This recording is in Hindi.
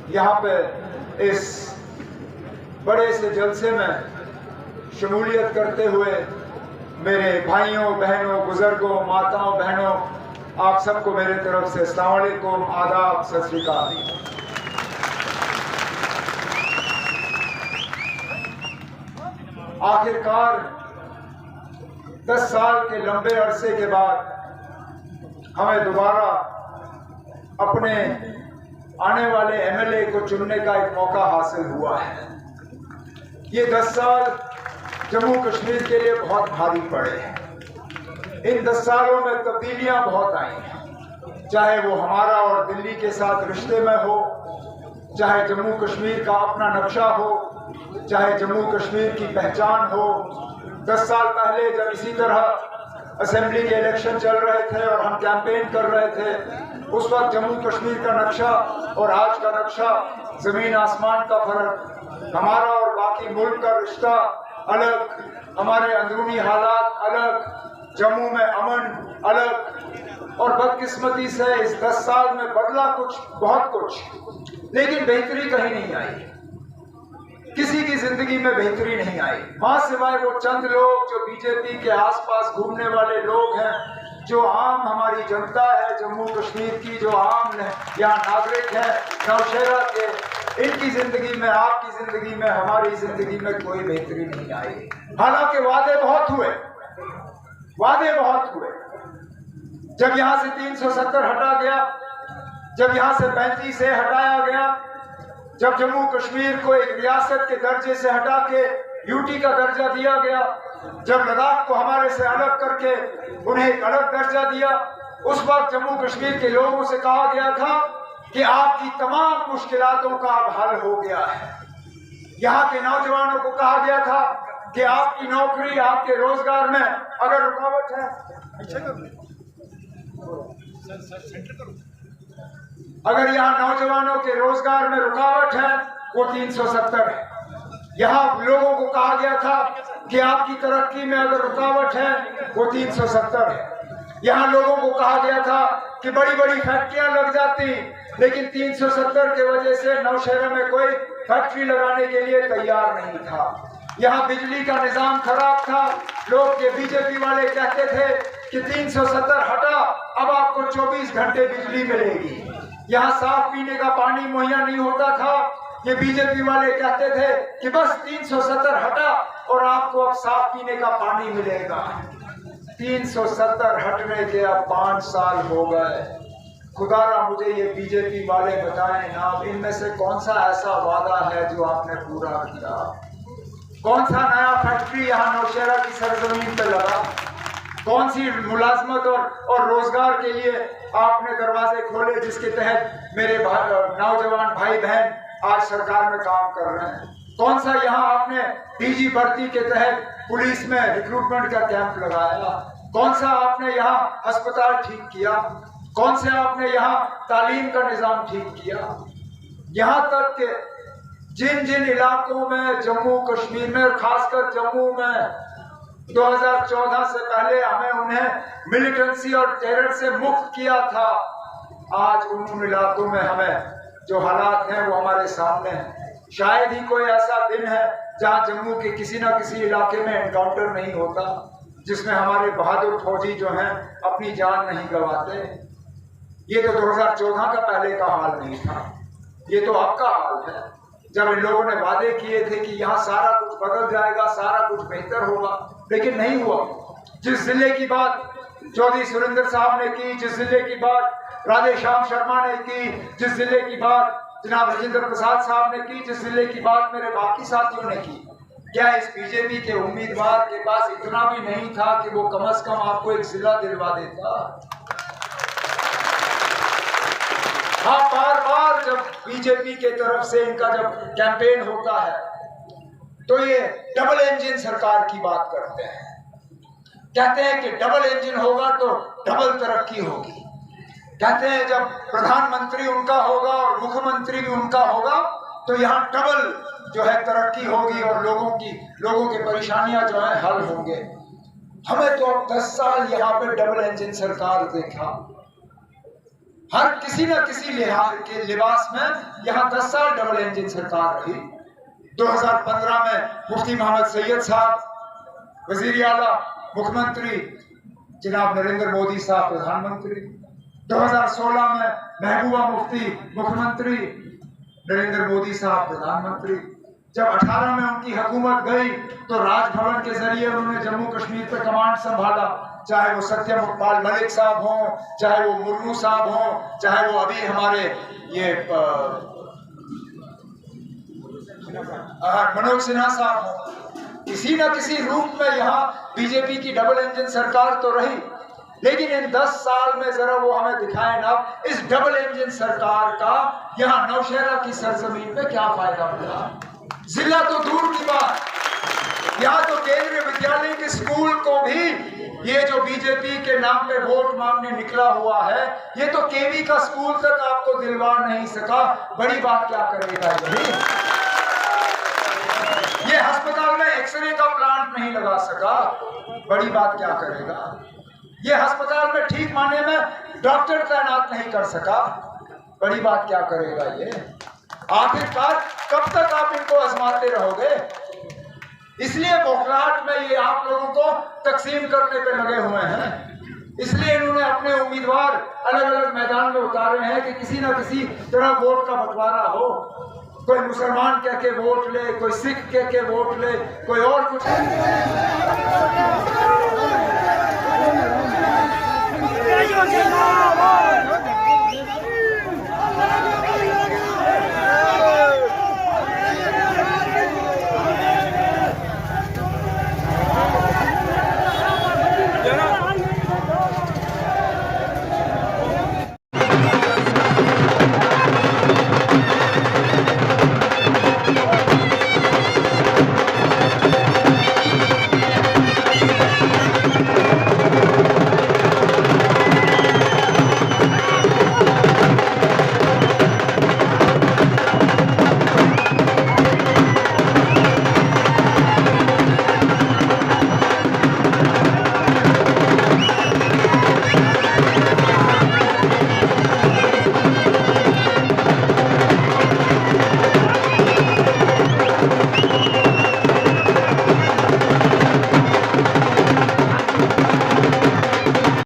यहाँ पे इस बड़े से जलसे में शमूलियत करते हुए मेरे भाइयों बहनों बुजुर्गों माताओं बहनों आप सबको मेरे तरफ से अस्सलाम वालेकुम आदाब सत श्री अकाल। आखिरकार 10 साल के लंबे अरसे के बाद हमें दोबारा अपने आने वाले एमएलए को चुनने का एक मौका हासिल हुआ है। ये 10 साल जम्मू कश्मीर के लिए बहुत भारी पड़े हैं। इन 10 सालों में तब्दीलियां बहुत आई हैं, चाहे वो हमारा और दिल्ली के साथ रिश्ते में हो, चाहे जम्मू कश्मीर का अपना नक्शा हो, चाहे जम्मू कश्मीर की पहचान हो। 10 साल पहले जब इसी तरह असेंबली के इलेक्शन चल रहे थे और हम कैंपेन कर रहे थे, उस वक्त जम्मू कश्मीर का नक्शा और आज का नक्शा जमीन आसमान का फर्क। हमारा और बाकी मुल्क का रिश्ता अलग, हमारे अंदरूनी हालात अलग, जम्मू में अमन अलग। और बदकिस्मती से इस 10 साल में बदला कुछ, बहुत कुछ, लेकिन बेहतरी कहीं नहीं आई। किसी की जिंदगी में बेहतरी नहीं आई, मां सिवाय वो चंद लोग जो बीजेपी के आसपास घूमने वाले लोग हैं, जो आम हमारी जनता है जम्मू कश्मीर की, जो आम यहाँ नागरिक है नौशहरा के। इनकी जिंदगी में, आपकी जिंदगी में, हमारी जिंदगी में कोई बेहतरी नहीं आई। हालांकि वादे बहुत हुए, वादे बहुत हुए। जब यहाँ से 370 हटा गया, जब यहाँ से 35 से हटाया गया, जब जम्मू कश्मीर को एक रियासत के दर्जे से हटा के यूटी का दर्जा दिया गया, जब लद्दाख को हमारे से अलग करके उन्हें एक अलग दर्जा दिया, उस वक्त जम्मू कश्मीर के लोगों से कहा गया था कि आपकी तमाम मुश्किलातों का अब हल हो गया है। यहाँ के नौजवानों को कहा गया था कि आपकी नौकरी, आपके रोजगार में अगर रुकावट है, अगर यहाँ नौजवानों के रोजगार में रुकावट है, वो 370 है। यहाँ लोगों को कहा गया था कि आपकी तरक्की में अगर रुकावट है, वो 370 है। यहाँ लोगों को कहा गया था कि बड़ी बड़ी फैक्ट्रियां लग जाती, लेकिन 370 के वजह से नौशहरा में कोई फैक्ट्री लगाने के लिए तैयार नहीं था। यहाँ बिजली का निजाम खराब था, लोग ये बीजेपी वाले कहते थे कि 370 हटा, अब आपको 24 घंटे बिजली मिलेगी। यहाँ साफ पीने का पानी मुहैया नहीं होता था, ये बीजेपी वाले कहते थे कि बस 370 हटा और आपको अब साफ पीने का पानी मिलेगा। 370 हटने के अब 5 साल हो गए। खुदारा मुझे ये बीजेपी वाले बताएं ना, इनमें से कौन सा ऐसा वादा है जो आपने पूरा किया? कौन सा नया फैक्ट्री यहाँ नौशहरा की सरजमीन पे लगा? कौन सी मुलाजमत और रोजगार के लिए आपने दरवाजे खोले जिसके तहत मेरे नौजवान भाई बहन आज सरकार में काम कर रहे हैं? कौन सा यहाँ आपने डीजी भर्ती के तहत पुलिस में रिक्रूटमेंट का कैंप लगाया? कौन सा आपने यहाँ अस्पताल ठीक किया? कौन से आपने यहाँ तालीम का निजाम ठीक किया? यहाँ तक कि जिन जिन इलाकों में जम्मू कश्मीर में और खासकर जम्मू में 2014 से पहले हमें उन्हें मिलिटेंसी और टेरर से मुक्त किया था, आज उन इलाकों में हमें जो हालात हैं वो हमारे सामने हैं। शायद ही कोई ऐसा दिन है जहां जम्मू के किसी ना किसी इलाके में एनकाउंटर नहीं होता, जिसमें हमारे बहादुर फौजी जो हैं अपनी जान नहीं गंवाते। ये तो 2014 का पहले का हाल नहीं था, ये तो अब का हाल है। जब इन लोगों ने वादे किए थे कि यहाँ सारा कुछ बदल जाएगा, सारा कुछ बेहतर होगा, लेकिन नहीं हुआ। जिस जिले की बात चौधरी सुरेंद्र साहब ने की, जिस जिले की बात राधे श्याम शर्मा ने की, जिस जिले की बात जनाब राजेंद्र प्रसाद साहब ने की, जिस जिले की बात मेरे बाकी साथियों ने की, क्या इस बीजेपी के उम्मीदवार के पास इतना भी नहीं था कि वो कम से कम आपको एक जिला दिलवा देता? हाँ, बार बार जब बीजेपी के तरफ से इनका जब कैंपेन होता है तो ये डबल इंजन सरकार की बात करते हैं। कहते हैं कि डबल इंजन होगा तो डबल तरक्की होगी। कहते हैं जब प्रधानमंत्री उनका होगा और मुख्यमंत्री भी उनका होगा तो यहाँ डबल जो है तरक्की होगी और लोगों की परेशानियां जो है हल होंगे। हमें तो अब 10 साल यहाँ पे डबल इंजन सरकार देखा। हर किसी न किसी लिहाज के लिबास में यहाँ 10 साल डबल इंजन सरकार रही। 2015 में मुफ्ती मोहम्मद सैयद साहब वजीर आला, मुख्यमंत्री जनाब नरेंद्र मोदी साहब प्रधानमंत्री। 2016 में महबूबा मुफ्ती मुख्यमंत्री, नरेंद्र मोदी साहब प्रधानमंत्री। जब 18 में उनकी हुकूमत गई तो राजभवन के जरिए उन्होंने जम्मू कश्मीर पे कमांड संभाला, चाहे वो सत्यपाल मलिक साहब हों, चाहे वो मुर्मू साहब हों, चाहे वो अभी हमारे ये मनोज सिन्हा साहब हों। किसी न किसी रूप में यहाँ बीजेपी की डबल इंजन सरकार तो रही, लेकिन इन 10 साल में जरा वो हमें दिखाए ना इस डबल इंजन सरकार का यहाँ नौशहरा की सरजमीन पे क्या फायदा मिला। जिला तो दूर की बात, यहाँ तो केंद्रीय विद्यालय के स्कूल को भी ये जो बीजेपी के नाम पे वोट मांगने निकला हुआ है, ये तो केवी का स्कूल तक आपको दिलवा नहीं सका। बड़ी बात क्या करेगा ये अस्पताल में एक्सरे का प्लांट नहीं लगा सका। बड़ी बात क्या करेगा ये अस्पताल में ठीक माने में डॉक्टर तैनात नहीं कर सका। बड़ी बात क्या करेगा ये। आखिरकार कब तक आप इनको आजमाते रहोगे। इसलिए बौखलाहट में ये आप लोगों को तकसीम करने पे लगे हुए हैं। इसलिए इन्होंने अपने उम्मीदवार अलग अलग मैदान में उतारे हैं कि किसी ना किसी तरह वोट का बंटवारा हो। कोई मुसलमान कह के वोट ले, कोई सिख कह के वोट ले, कोई और कुछ। जिंदाबाद